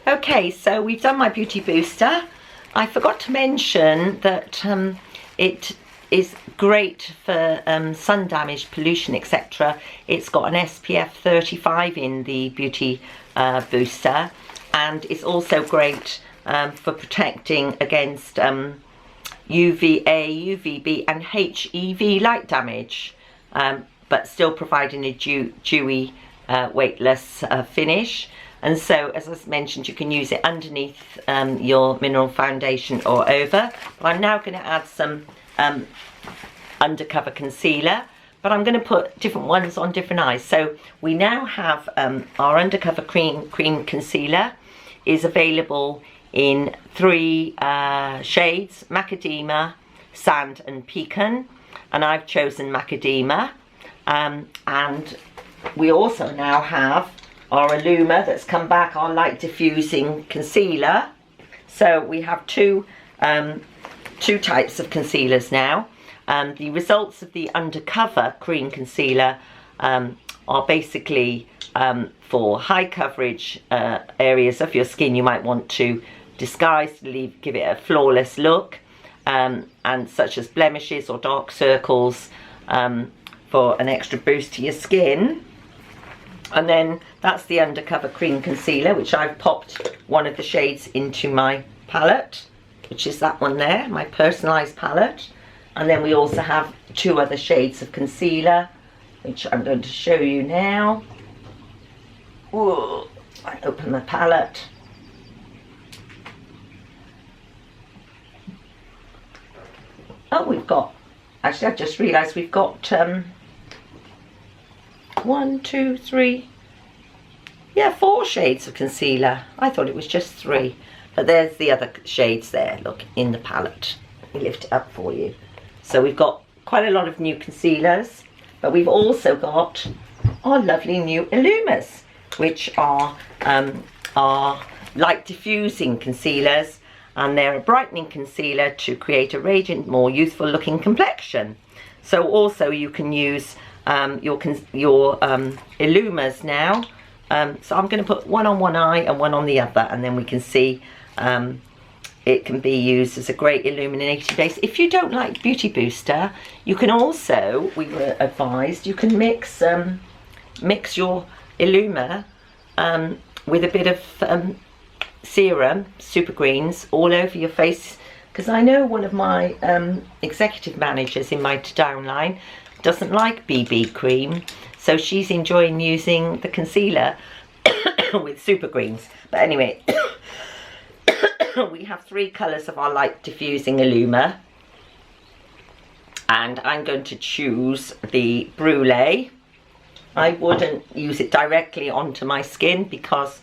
Okay, so we've done my beauty booster. I forgot to mention that it is great for sun damage, pollution, etc. It's got an SPF 35 in the beauty booster, and it's also great for protecting against UVA, UVB and HEV light damage, but still providing a dewy, weightless finish. And so, as I mentioned, you can use it underneath your mineral foundation or over. But I'm now going to add some Undercover concealer, but I'm going to put different ones on different eyes. So we now have our Undercover cream concealer is available in 3 shades: Macadamia, Sand and Pecan, and I've chosen Macadamia. And we also now have our Illuma that's come back, our light diffusing concealer. So we have two types of concealers now. The results of the Undercover cream concealer are basically for high coverage areas of your skin you might want to disguise to give it a flawless look, and such as blemishes or dark circles, for an extra boost to your skin. And then that's the Undercover cream concealer, which I've popped one of the shades into my palette, which is that one there, my personalised palette. And then we also have 2 other shades of concealer, which I'm going to show you now. Ooh, I open my palette. Oh, we've got, actually I just realised we've got 1, 2, 3, yeah, 4 shades of concealer. I thought it was just 3, but there's the other shades there, look, in the palette. Let me lift it up for you. So we've got quite a lot of new concealers, but we've also got our lovely new Illumas, which are our light diffusing concealers, and they're a brightening concealer to create a radiant, more youthful looking complexion. So also you can use your Illumas now. So I'm going to put one on one eye and one on the other, and then we can see it can be used as a great illuminating base. If you don't like beauty booster, you can also, we were advised, you can mix your Illuma with a bit of serum, super greens, all over your face, because I know one of my executive managers in my downline doesn't like BB cream, so she's enjoying using the concealer with super greens. But anyway, we have 3 colours of our light diffusing Illuma, and I'm going to choose the Brulee. I wouldn't use it directly onto my skin because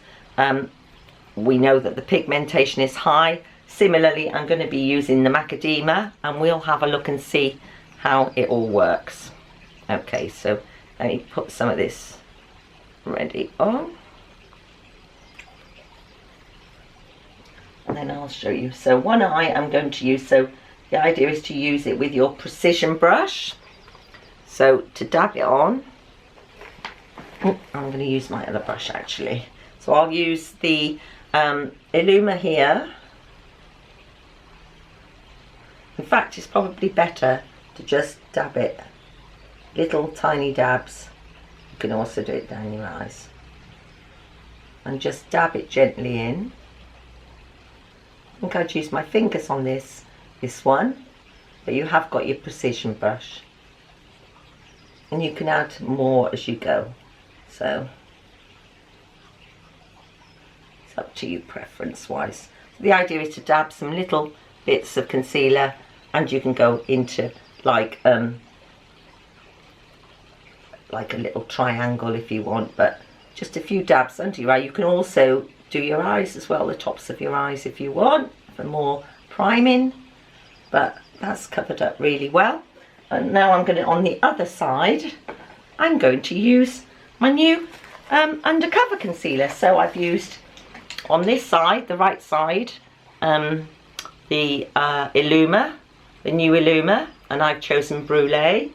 we know that the pigmentation is high. Similarly, I'm going to be using the Macadamia, and we'll have a look and see how it all works. Okay, so let me put some of this ready on, and then I'll show you. So one eye I'm going to use, so the idea is to use it with your precision brush. So to dab it on, I'm going to use my other brush actually. So I'll use the Illuma here. In fact, it's probably better to just dab it, little tiny dabs. You can also do it down your eyes, and just dab it gently in. I think I'd use my fingers on this one, but you have got your precision brush, and you can add more as you go. So it's up to you preference wise. So the idea is to dab some little bits of concealer, and you can go into like a little triangle if you want, but just a few dabs under your eye. You can also do your eyes as well, the tops of your eyes if you want, for more priming, but that's covered up really well. And now I'm going to, on the other side, I'm going to use my new Undercover concealer. So I've used on this side, the right side, the Illuma, the new Illuma, and I've chosen Brulee.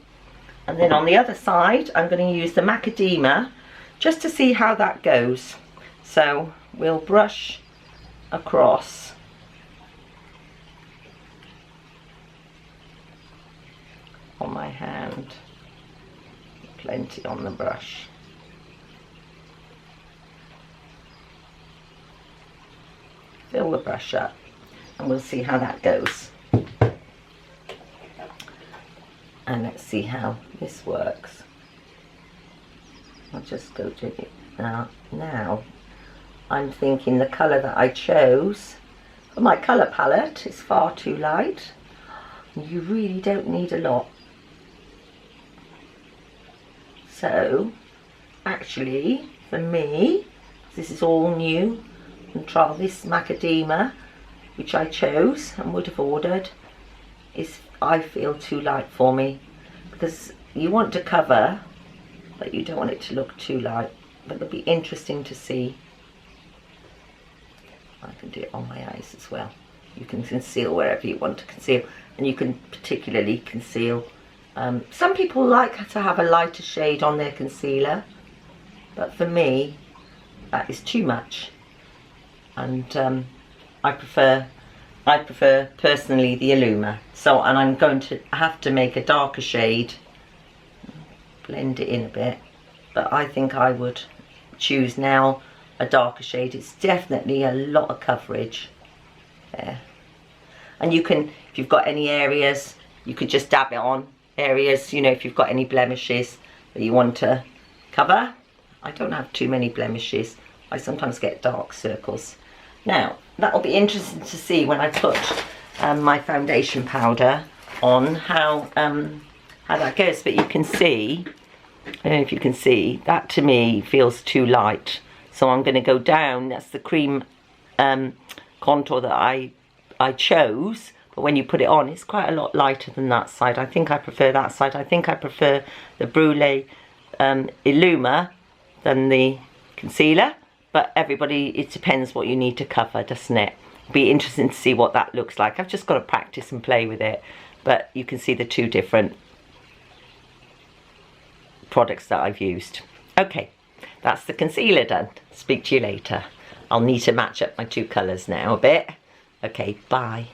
And then on the other side, I'm going to use the Macadamia just to see how that goes. So we'll brush across on my hand, plenty on the brush. Fill the brush up and we'll see how that goes. And let's see how this works. I'll just go to it now. Now I'm thinking the colour that I chose for my colour palette is far too light. You really don't need a lot. So actually for me, this is all new, and try this macadamia, which I chose and would have ordered, is, I feel, too light for me, because you want to cover but you don't want it to look too light. But it'll be interesting to see. I can do it on my eyes as well. You can conceal wherever you want to conceal, and you can particularly conceal. Some people like to have a lighter shade on their concealer, but for me that is too much, and I prefer personally the Illuma. So, and I'm going to have to make a darker shade, blend it in a bit, but I think I would choose now a darker shade. It's definitely a lot of coverage there, and you can, if you've got any areas, you could just dab it on areas, you know, if you've got any blemishes that you want to cover. I don't have too many blemishes. I sometimes get dark circles. Now that'll be interesting to see when I put my foundation powder on, how that goes. But you can see, I don't know if you can see, that to me feels too light. So I'm going to go down. That's the cream contour that I chose. But when you put it on, it's quite a lot lighter than that side. I think I prefer that side. I think I prefer the Brulee Illuma than the concealer. But everybody, it depends what you need to cover, doesn't it? It'll be interesting to see what that looks like. I've just got to practice and play with it. But you can see the two different products that I've used. Okay, that's the concealer done. Speak to you later. I'll need to match up my two colours now a bit. Okay, bye.